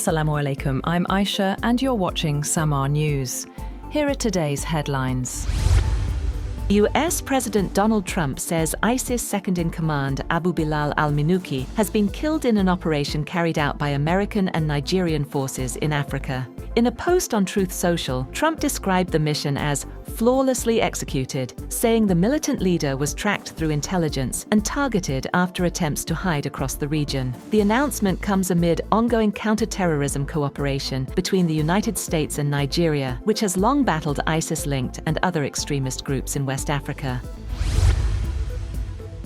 Assalamu alaikum, I'm Aisha and you're watching Samaa News. Here are today's headlines. US President Donald Trump says ISIS second-in-command Abu Bilal al-Minuki has been killed in an operation carried out by American and Nigerian forces in Africa. In a post on Truth Social, Trump described the mission as flawlessly executed, saying the militant leader was tracked through intelligence and targeted after attempts to hide across the region. The announcement comes amid ongoing counter-terrorism cooperation between the United States and Nigeria, which has long battled ISIS-linked and other extremist groups in West Africa.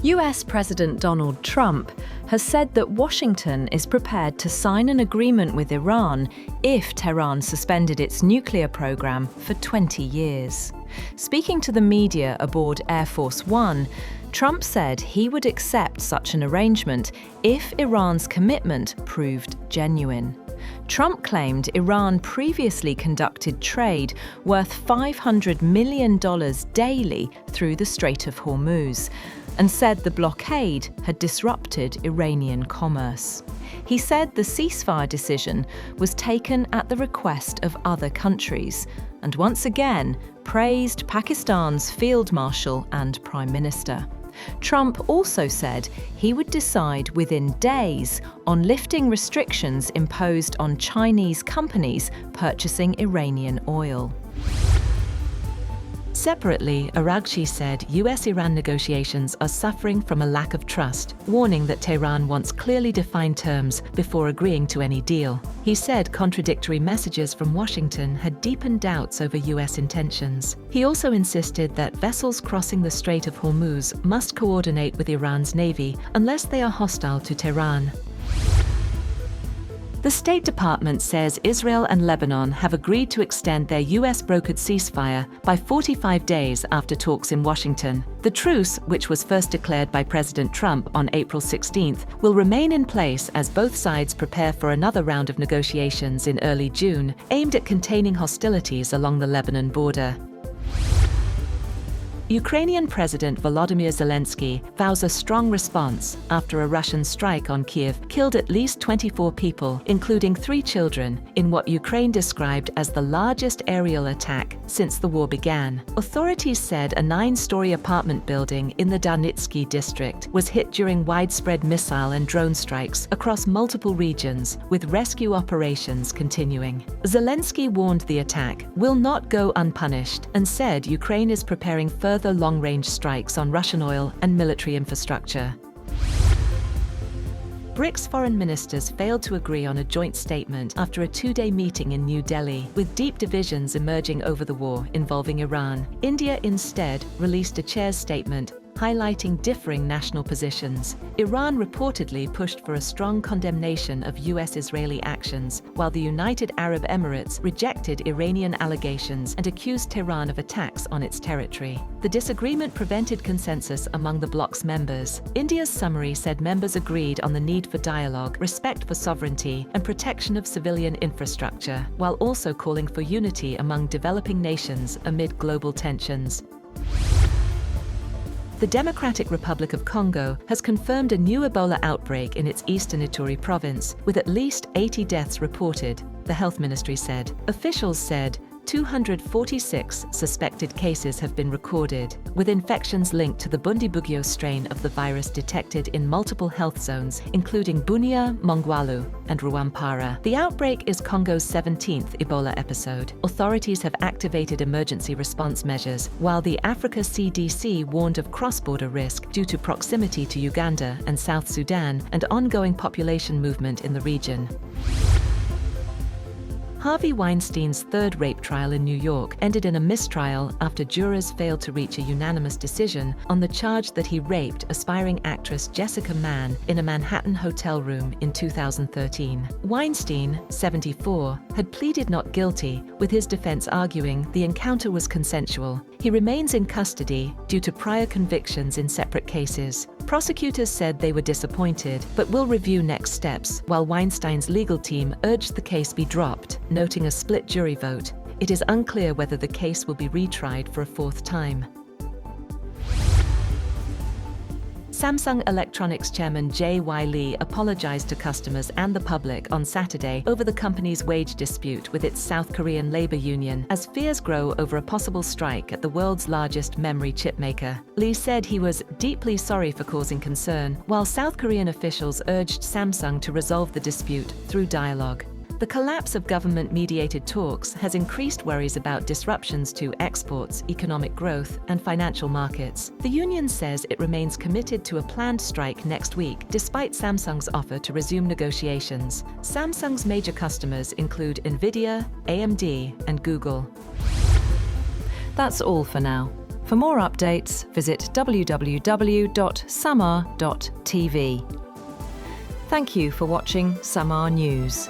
US President Donald Trump has said that Washington is prepared to sign an agreement with Iran if Tehran suspended its nuclear program for 20 years. Speaking to the media aboard Air Force One, Trump said he would accept such an arrangement if Iran's commitment proved genuine. Trump claimed Iran previously conducted trade worth $500 million daily through the Strait of Hormuz, and said the blockade had disrupted Iranian commerce. He said the ceasefire decision was taken at the request of other countries, and once again praised Pakistan's Field Marshal and Prime Minister. Trump also said he would decide within days on lifting restrictions imposed on Chinese companies purchasing Iranian oil. Separately, Aragchi said US-Iran negotiations are suffering from a lack of trust, warning that Tehran wants clearly defined terms before agreeing to any deal. He said contradictory messages from Washington had deepened doubts over US intentions. He also insisted that vessels crossing the Strait of Hormuz must coordinate with Iran's navy unless they are hostile to Tehran. The State Department says Israel and Lebanon have agreed to extend their US-brokered ceasefire by 45 days after talks in Washington. The truce, which was first declared by President Trump on April 16th, will remain in place as both sides prepare for another round of negotiations in early June, aimed at containing hostilities along the Lebanon border. Ukrainian President Volodymyr Zelenskyy vows a strong response after a Russian strike on Kyiv killed at least 24 people, including 3 children, in what Ukraine described as the largest aerial attack since the war began. Authorities said a 9-storey apartment building in the Darnytskyi district was hit during widespread missile and drone strikes across multiple regions, with rescue operations continuing. Zelenskyy warned the attack will not go unpunished and said Ukraine is preparing further long-range strikes on Russian oil and military infrastructure. BRICS foreign ministers failed to agree on a joint statement after a 2-day meeting in New Delhi, with deep divisions emerging over the war involving Iran. India instead released a chair's statement highlighting differing national positions. Iran reportedly pushed for a strong condemnation of US-Israeli actions, while the United Arab Emirates rejected Iranian allegations and accused Tehran of attacks on its territory. The disagreement prevented consensus among the bloc's members. India's summary said members agreed on the need for dialogue, respect for sovereignty, and protection of civilian infrastructure, while also calling for unity among developing nations amid global tensions. The Democratic Republic of Congo has confirmed a new Ebola outbreak in its eastern Ituri province, with at least 80 deaths reported, the health ministry said. Officials said 246 suspected cases have been recorded, with infections linked to the Bundibugyo strain of the virus detected in multiple health zones, including Bunia, Mongwalu, and Rwampara. The outbreak is Congo's 17th Ebola episode. Authorities have activated emergency response measures, while the Africa CDC warned of cross-border risk due to proximity to Uganda and South Sudan and ongoing population movement in the region. Harvey Weinstein's third rape trial in New York ended in a mistrial after jurors failed to reach a unanimous decision on the charge that he raped aspiring actress Jessica Mann in a Manhattan hotel room in 2013. Weinstein, 74, had pleaded not guilty, with his defense arguing the encounter was consensual. He remains in custody due to prior convictions in separate cases. Prosecutors said they were disappointed, but will review next steps, while Weinstein's legal team urged the case be dropped, noting a split jury vote. It is unclear whether the case will be retried for a 4th time. Samsung Electronics chairman J.Y. Lee apologized to customers and the public on Saturday over the company's wage dispute with its South Korean labor union as fears grow over a possible strike at the world's largest memory chip maker. Lee said he was deeply sorry for causing concern, while South Korean officials urged Samsung to resolve the dispute through dialogue. The collapse of government-mediated talks has increased worries about disruptions to exports, economic growth, and financial markets. The union says it remains committed to a planned strike next week, despite Samsung's offer to resume negotiations. Samsung's major customers include Nvidia, AMD, and Google. That's all for now. For more updates, visit www.samaa.tv. Thank you for watching Samaa News.